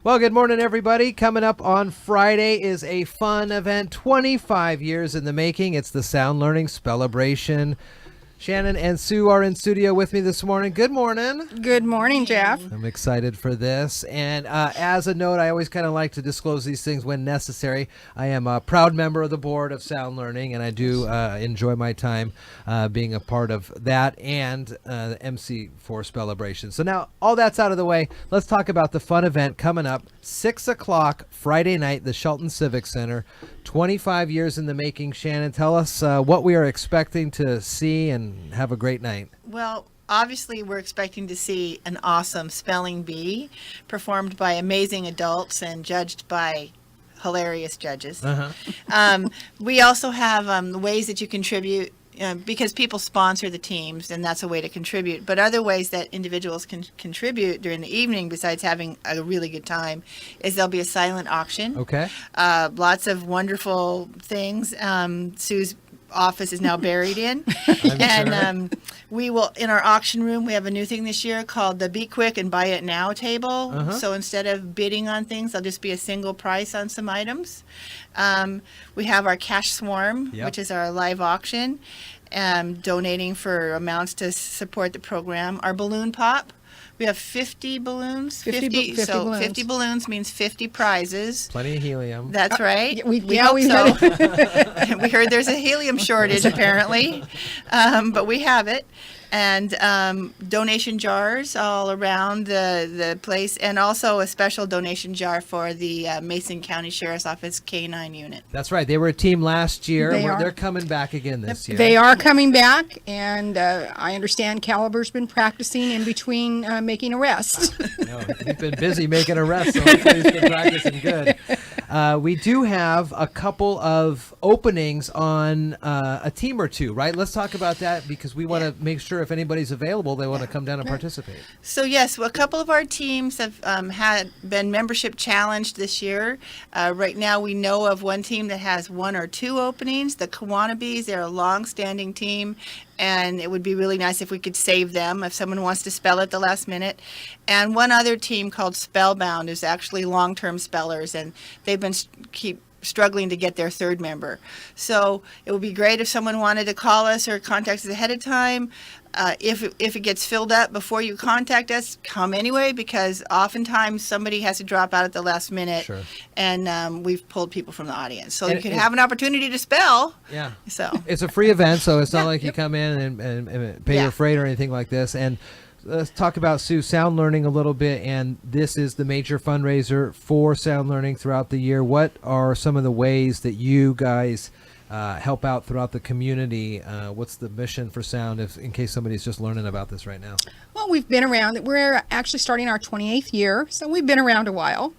Well, good morning, everybody. Coming up on Friday is a fun event, 25 years in the making. It's the Sound Learning Spellebration. Shannon and Sue are in studio with me this morning. Good morning. Good morning, Jeff. I'm excited for this. And as a note, I always kind of like to disclose these things when necessary. I am a proud member of the board of Sound Learning, and I do enjoy my time being a part of that and MC for Spellebration. So now all that's out of the way, let's talk about the fun event coming up, 6 o'clock Friday night, the Shelton Civic Center. 25 years in the making. Shannon, tell us what we are expecting to see and have a great night. Well, obviously we're expecting to see an awesome spelling bee performed by amazing adults and judged by hilarious judges. We also have the ways that you contribute because people sponsor the teams, and that's a way to contribute. But other ways that individuals can contribute during the evening, besides having a really good time, is there'll be a silent auction. Okay. Lots of wonderful things. Sue's office is now buried in. And we will, in our auction room, we have a new thing this year called the Be Quick and Buy It Now table. So instead of bidding on things, there'll just be a single price on some items. We have our Cash Swarm, which is our live auction, donating for amounts to support the program. Our Balloon Pop. We have 50 balloons. 50 balloons. 50 balloons means 50 prizes. Plenty of helium. That's right. We hope so. We heard there's a helium shortage apparently, but we have it. And donation jars all around the place, and also a special donation jar for the Mason County Sheriff's Office K-9 unit. That's right. They were a team last year. They're coming back again this year. They are coming back, and I understand Caliber's been practicing in between making arrests. No, he's been busy making arrests, so hopefully he's been practicing good. We do have a couple of openings on a team or two, right? Let's talk about that because we want to make sure if anybody's available, they want to come down and participate. So yes, well, a couple of our teams have had been membership challenged this year. Right now, we know of one team that has 1 or 2 openings. The Kiwannabes, they're a long-standing team, and it would be really nice if we could save them if someone wants to spell at the last minute. And one other team called Spellbound is actually long-term spellers, and they've been struggling to get their 3rd member. So it would be great if someone wanted to call us or contact us ahead of time. If it gets filled up before you contact us, come anyway, because oftentimes somebody has to drop out at the last minute. Sure. And we've pulled people from the audience. So you can have an opportunity to spell. Yeah. So it's a free event, so it's not like you come in and pay your freight or anything like this. And let's talk about, Sue, Sound Learning a little bit, and this is the major fundraiser for Sound Learning throughout the year. What are some of the ways that you guys help out throughout the community? What's the mission for Sound, in case somebody's just learning about this right now? Well, we've been around. We're actually starting our 28th year, so we've been around a while.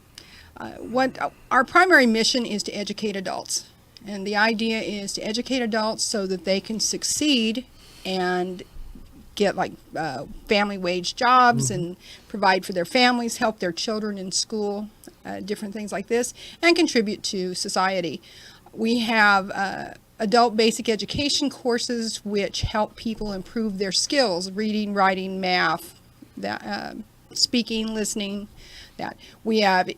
Our primary mission is to educate adults, and the idea is to educate adults so that they can succeed and get family wage jobs and provide for their families, help their children in school, different things like this, and contribute to society. We have adult basic education courses which help people improve their skills, reading, writing, math, speaking, listening. That we have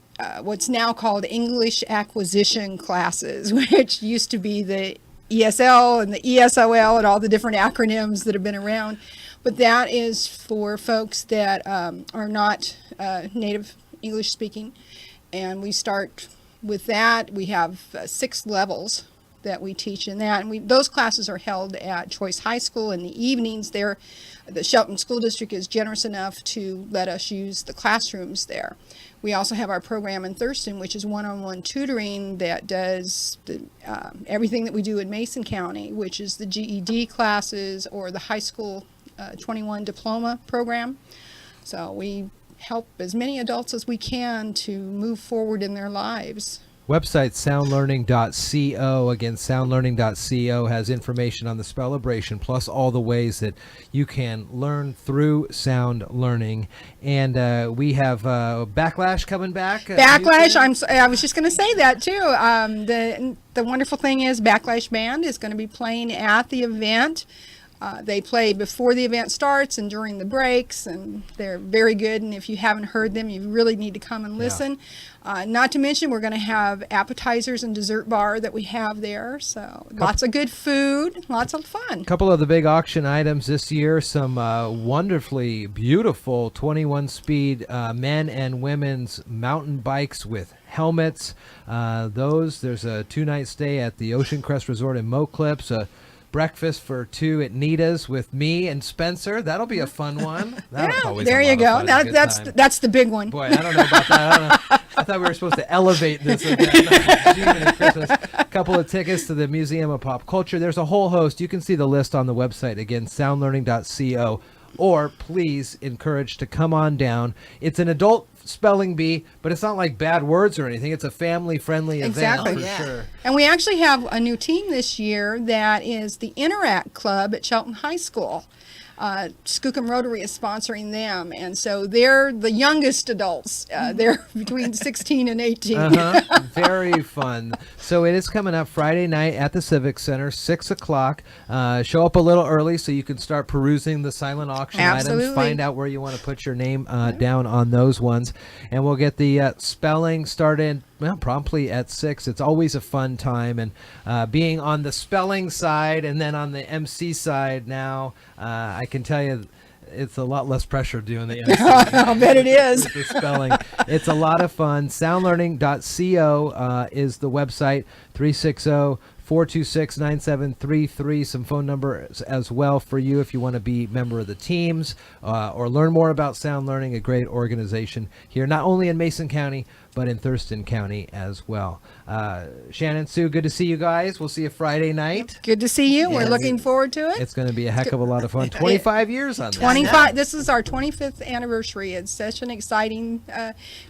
what's now called English acquisition classes, which used to be the ESL and the ESOL and all the different acronyms that have been around. But that is for folks that are not native English speaking. And we start with that. We have 6 levels that we teach in that. And those classes are held at Choice High School in the evenings there. The Shelton School District is generous enough to let us use the classrooms there. We also have our program in Thurston, which is one-on-one tutoring that does everything that we do in Mason County, which is the GED classes or the high school 21 diploma program. So we help as many adults as we can to move forward in their lives. Website soundlearning.co. Again, soundlearning.co has information on the Spellebration, plus all the ways that you can learn through Sound Learning. And we have Backlash coming back. Backlash, I was just going to say that too. The wonderful thing is Backlash Band is going to be playing at the event. They play before the event starts and during the breaks, and they're very good. And if you haven't heard them, you really need to come and listen. Not to mention, we're going to have appetizers and dessert bar that we have there. So lots of good food, lots of fun. A couple of the big auction items this year, some wonderfully beautiful 21-speed men and women's mountain bikes with helmets. There's a 2-night stay at the Ocean Crest Resort in Moat Clips, breakfast for 2 at Nita's with me and Spencer. That'll be a fun one. There you go. That's the big one. Boy, I don't know about that. I don't know. I thought we were supposed to elevate this event. Christmas. A couple of tickets to the Museum of Pop Culture. There's a whole host. You can see the list on the website. Again, soundlearning.co. Or please encourage to come on down. It's an adult spelling bee, but it's not like bad words or anything. It's a family-friendly event. Exactly. For sure. And we actually have a new team this year that is the Interact Club at Shelton High School. Skookum Rotary is sponsoring them, and so they're the youngest adults. They're between 16 and 18. Very fun. So it is coming up Friday night at the Civic Center, 6 o'clock. Show up a little early so you can start perusing the silent auction items. Find out where you want to put your name down on those ones. And we'll get the spelling started promptly at 6. It's always a fun time. And being on the spelling side and then on the MC side now, I can tell you it's a lot less pressure doing the MC. I bet it is. The spelling. It's a lot of fun. Soundlearning.co is the website. 360-426-9733. Some phone numbers as well for you if you want to be a member of the teams or learn more about Sound Learning, a great organization here, not only in Mason County, but in Thurston County as well. Shannon, Sue, good to see you guys. We'll see you Friday night. Good to see you. We're looking forward to it. It's going to be a heck of a lot of fun. 25 years on this. 25. This is our 25th anniversary. It's such an exciting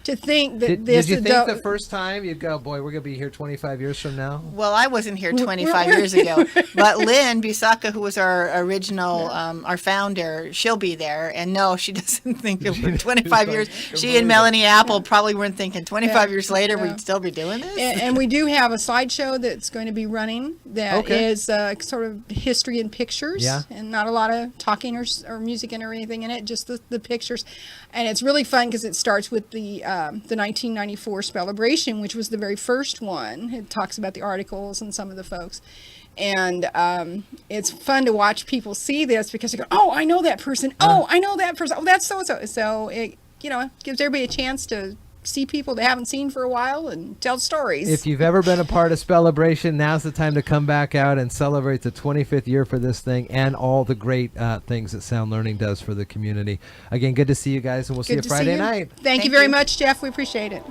to think that Did you think the first time you'd go, boy, we're going to be here 25 years from now? Well, I wasn't here 25 years ago, but Lynn Busaka, who was our original, our founder, she'll be there. And no, she doesn't think of 25 years. She and Melanie Apple probably weren't thinking 25 years later we'd still be doing this. And we do have a slideshow that's going to be running that is sort of history and pictures, and not a lot of talking or music or anything in it, just the pictures. And it's really fun because it starts with the 1994 Spellebration, which was the very first one. It talks about the articles and some of the folks. And it's fun to watch people see this because they go, oh, I know that person. Oh, I know that person. Oh, that's so-and-so. So it gives everybody a chance to see people they haven't seen for a while and tell stories. If you've ever been a part of Spellebration, now's the time to come back out and celebrate the 25th year for this thing and all the great things that Sound Learning does for the community. Again, good to see you guys, and we'll see you Friday night. Thank you very much, Jeff. We appreciate it.